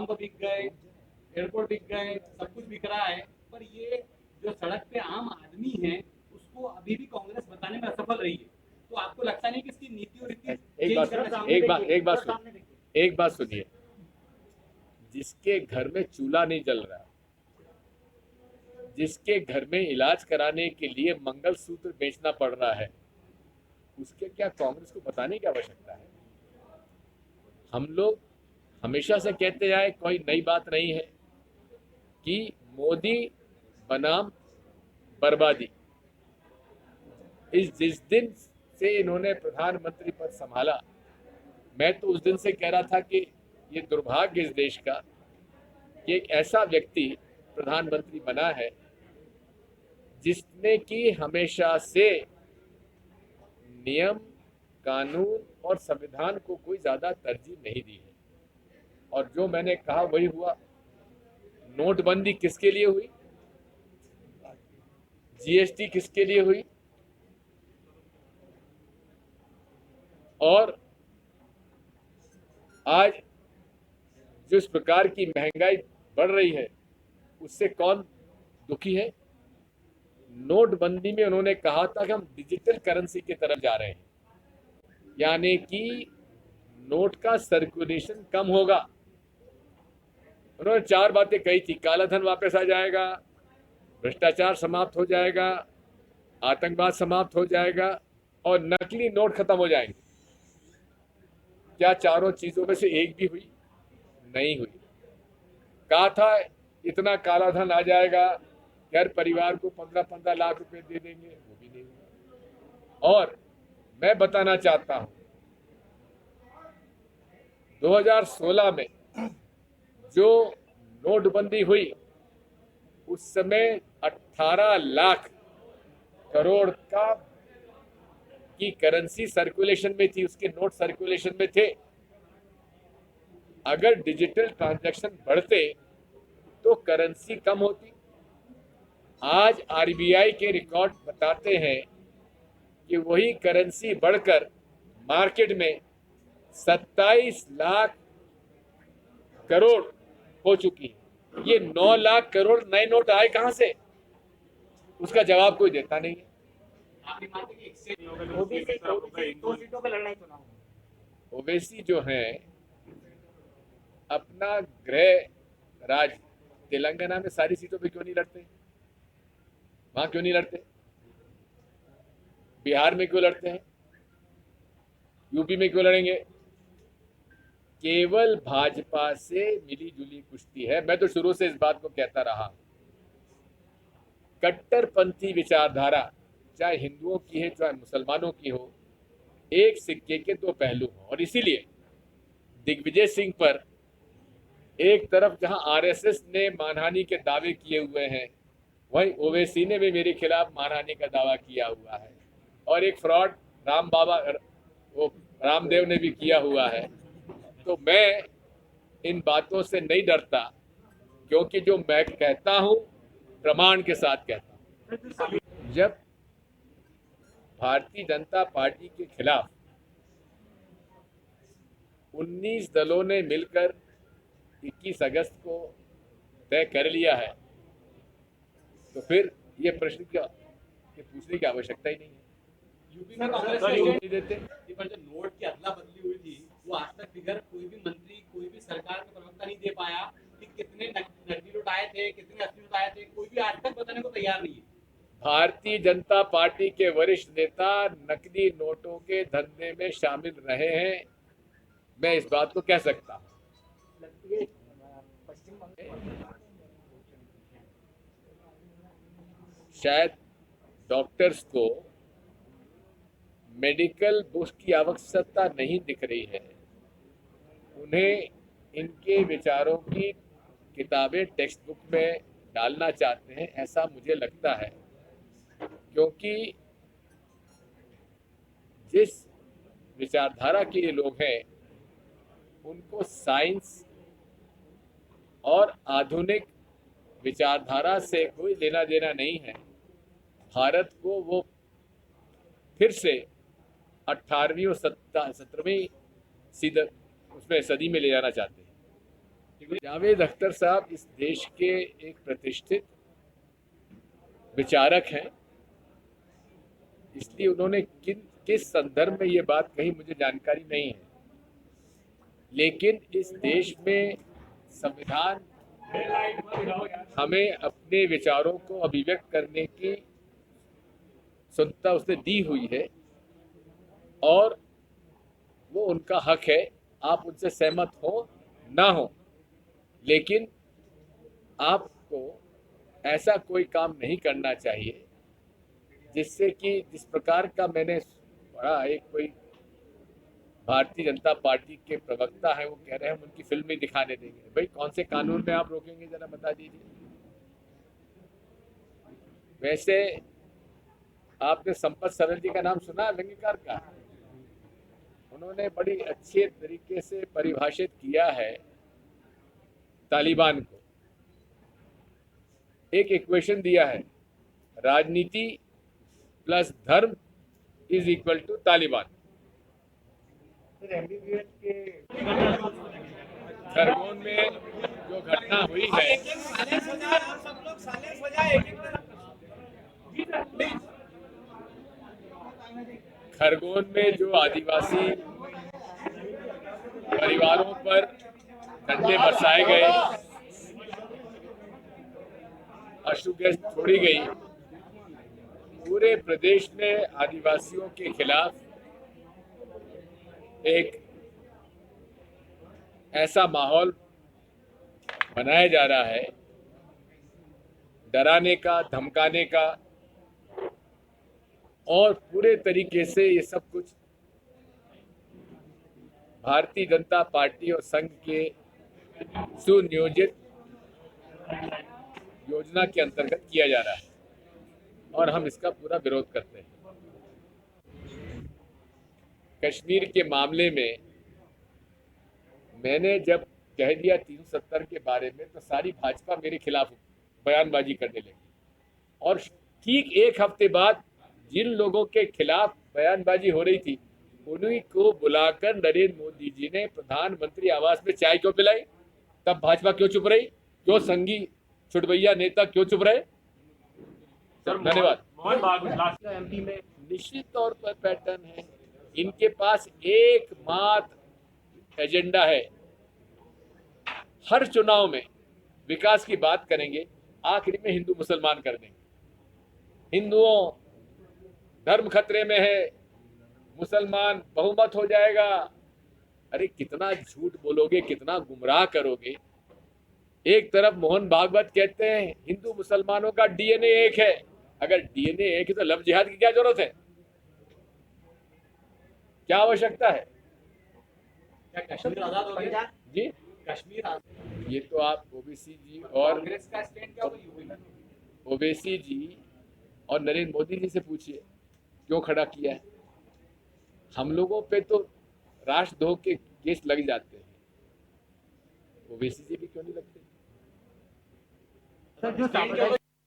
Pump बिक गए, airport बिक गए, सब कुछ बिक रहा है, पर ये जो सड़क पे आम आदमी है उसको अभी भी कांग्रेस बताने में असफल रही है। तो आपको लगता नहीं कि इसकी नीति और रीति चेंज करना चाहिए? एक बात सुनिए, जिसके घर में चूल्हा नहीं जल रहा, जिसके घर में इलाज कराने के लिए मंगलसूत्र बेचना पड़ रहा है, उसके क्या कांग्रेस को बताने की आवश्यकता है? हम लोग हमेशा से कहते आए, कोई नई बात नहीं है कि मोदी बनाम बर्बादी। जिस दिन से इन्होंने प्रधानमंत्री पद संभाला, मैं तो उस दिन से कह रहा था कि ये दुर्भाग्य इस देश का कि एक ऐसा व्यक्ति प्रधानमंत्री बना है जिसने कि हमेशा से नियम, कानून और संविधान को कोई ज्यादा तरजीह नहीं दी है। और जो मैंने कहा वही हुआ। नोटबंदी किसके लिए हुई? जीएसटी किसके लिए हुई? और आज जिस प्रकार की महंगाई बढ़ रही है उससे कौन दुखी है? नोटबंदी में उन्होंने कहा था कि हम डिजिटल करेंसी की तरफ जा रहे हैं, यानी कि नोट का सर्कुलेशन कम होगा। उन्होंने 4 बातें कही थी। काला धन वापस आ जाएगा, भ्रष्टाचार समाप्त हो जाएगा, आतंकवाद समाप्त हो जाएगा और नकली नोट खत्म हो जाएंगे। क्या चारों चीजों में से एक भी हुई? नहीं हुई। कहा था इतना काला धन आ जाएगा, हर परिवार को 15-15 लाख रुपए दे देंगे, वो भी नहीं हुआ। और मैं बताना चाहता हूं, 2016 में जो नोटबंदी हुई उस समय 18 लाख करोड़ का की करेंसी सर्कुलेशन में थी, उसके नोट सर्कुलेशन में थे। अगर डिजिटल ट्रांजैक्शन बढ़ते तो करेंसी कम होती। आज आरबीआई के रिकॉर्ड बताते हैं कि वही करेंसी बढ़कर मार्केट में 27 लाख करोड़ हो चुकी है। ये 9 लाख करोड़ नए नोट आए कहां से? उसका जवाब कोई देता नहीं है। ओवैसी जो है अपना गृह राज्य तेलंगाना में सारी सीटों पे क्यों नहीं लड़ते? वहां क्यों नहीं लड़ते? बिहार में क्यों लड़ते हैं? यूपी में क्यों लड़ेंगे? केवल भाजपा से मिली जुली कुश्ती है। मैं तो शुरू से इस बात को कहता रहा, कट्टरपंथी विचारधारा चाहे हिंदुओं की है चाहे मुसलमानों की हो, एक सिक्के के दो पहलू हो। और इसीलिए दिग्विजय सिंह पर एक तरफ जहां आरएसएस ने मानहानि के दावे किए हुए हैं, वहीं ओवैसी ने भी मेरे खिलाफ मानहानि का दावा किया हुआ है। और एक फ्रॉड रामदेव ने भी किया हुआ है। तो मैं इन बातों से नहीं डरता, क्योंकि जो मैं कहता हूं प्रमाण के साथ कहता हूं। जब भारतीय जनता पार्टी के खिलाफ 19 दलों ने मिलकर 21 अगस्त को तय कर लिया है, तो फिर ये प्रश्न क्या कि पूछने की आवश्यकता ही नहीं है। यूपी में कांग्रेस नहीं देते। पर जो नोट की अदला बदली हुई थी वो आज तक फिगर कोई भी मंत्री, कोई भी सरकार का प्रवक्ता नहीं दे पाया कि कितने नकली नोट आए थे, कितने असली नोट आए थे। कोई भी आज तक बताने को तैयार नहीं है। भारतीय जनता पार्टी के वरिष्ठ नेता नकली नोटों के धंधे में शामिल रहे हैं, मैं इस बात को कह सकता हूं। शायद डॉक्टर्स को मेडिकल बुक्स की आवश्यकता नहीं दिख रही है, उन्हें इनके विचारों की किताबें टेक्स्ट बुक में डालना चाहते हैं, ऐसा मुझे लगता है। क्योंकि जिस विचारधारा के ये लोग हैं उनको साइंस और आधुनिक विचारधारा से कोई लेना देना नहीं है। भारत को वो फिर से 18वीं और 17वीं उसमें सदी में ले जाना चाहते हैं। जावेद अख्तर साहब इस देश के एक प्रतिष्ठित विचारक हैं, इसलिए उन्होंने किस संदर्भ में ये बात कही मुझे जानकारी नहीं है, लेकिन इस देश में संविधान हमें अपने विचारों को अभिव्यक्त करने की स्वतंत्रता उसने दी हुई है और वो उनका हक है। आप उनसे सहमत हो ना हो, लेकिन आपको ऐसा कोई काम नहीं करना चाहिए जिससे कि जिस प्रकार का मैंने पढ़ा, एक कोई भारतीय जनता पार्टी के प्रवक्ता है, वो कह रहे हैं हम उनकी फिल्म नहीं दिखाने देंगे। भाई कौन से कानून में आप रोकेंगे, जरा बता दीजिए। वैसे आपने संपत सरल जी का नाम सुना, व्यंग्यकार का? उन्होंने बड़ी अच्छे तरीके से परिभाषित किया है तालिबान को। एक इक्वेशन दिया है, राजनीति प्लस धर्म is equal to Taliban. Khargone में जो घटना हुई है, खरगोन में जो आदिवासी परिवारों पर डंडे बरसाए गए, अश्रु गैस छोड़ी गई, पूरे प्रदेश में आदिवासियों के खिलाफ एक ऐसा माहौल बनाया जा रहा है, डराने का, धमकाने का, और पूरे तरीके से ये सब कुछ भारतीय जनता पार्टी और संघ के सुनियोजित योजना के अंतर्गत किया जा रहा है और हम इसका पूरा विरोध करते हैं। कश्मीर के मामले में मैंने जब कह दिया 370 के बारे में, तो सारी भाजपा मेरे खिलाफ बयानबाजी करने लगी, और ठीक एक हफ्ते बाद जिन लोगों के खिलाफ बयानबाजी हो रही थी उन्हीं को बुलाकर नरेंद्र मोदी जी ने प्रधानमंत्री आवास में चाय क्यों पिलाई? तब भाजपा क्यों चुप रही? क्यों संघी छुटभैया नेता क्यों चुप रहे? धन्यवाद। एमपी में निश्चित तौर पर पैटर्न है, इनके पास एकमात्र एजेंडा है, हर चुनाव में विकास की बात करेंगे, आखिरी में हिंदू मुसलमान कर देंगे। हिंदुओं धर्म खतरे में है, मुसलमान बहुमत हो जाएगा। अरे कितना झूठ बोलोगे, कितना गुमराह करोगे। एक तरफ मोहन भागवत कहते हैं हिंदू मुसलमानों का डीएनए एक है। अगर डीएनए एक है तो लव जिहाद की क्या जरूरत है, क्या आवश्यकता है? क्या कश्मीर आजाद हो गया जी, कश्मीर आजाद? ये तो आप ओवैसी जी और कांग्रेस का स्टैंड क्या होगा यूपी में? ओवैसी जी और नरेंद्र मोदी जी से पूछिए क्यों खड़ा किया है। हम लोगों पे तो राष्ट्रद्रोह के केस लग जाते हैं, ओवैसी जी भी क्यों नहीं लगते? सर जो